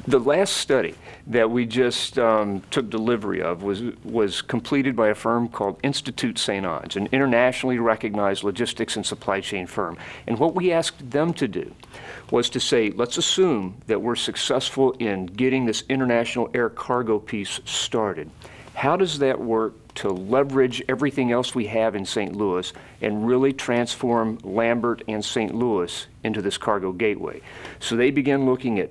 The last study that we just took delivery of was completed by a firm called Institute St. Onge, an internationally recognized logistics and supply chain firm. And what we asked them to do was to say, let's assume that we're successful in getting this international air cargo piece started. How does that work to leverage everything else we have in St. Louis and really transform Lambert and St. Louis into this cargo gateway? So they began looking at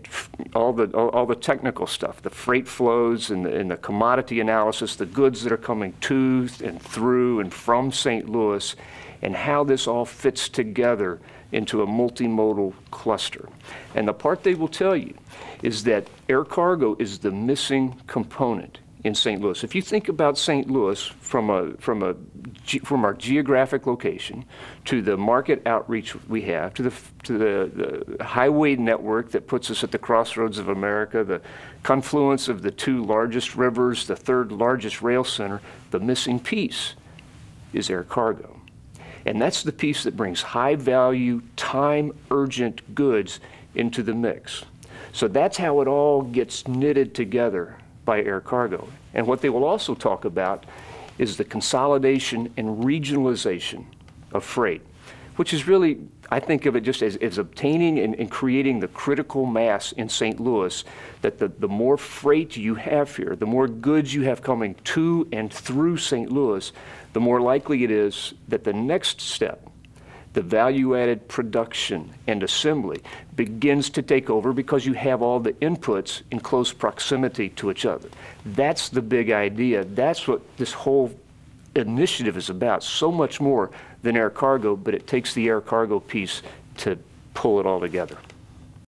all the technical stuff, the freight flows and the commodity analysis, the goods that are coming to and through and from St. Louis, and how this all fits together into a multimodal cluster. And the part they will tell you is that air cargo is the missing component in St. Louis. If you think about St. Louis from our geographic location to the market outreach we have, to the highway network that puts us at the crossroads of America, the confluence of the two largest rivers, the third largest rail center, the missing piece is air cargo. And that's the piece that brings high value, time urgent goods into the mix. So that's how it all gets knitted together by air cargo. And what they will also talk about is the consolidation and regionalization of freight, which is really, I think of it just as obtaining and creating the critical mass in St. Louis, that the more freight you have here, the more goods you have coming to and through St. Louis, the more likely it is that the next step, the value-added production and assembly, begins to take over because you have all the inputs in close proximity to each other. That's the big idea. That's what this whole initiative is about. So much more than air cargo, but it takes the air cargo piece to pull it all together.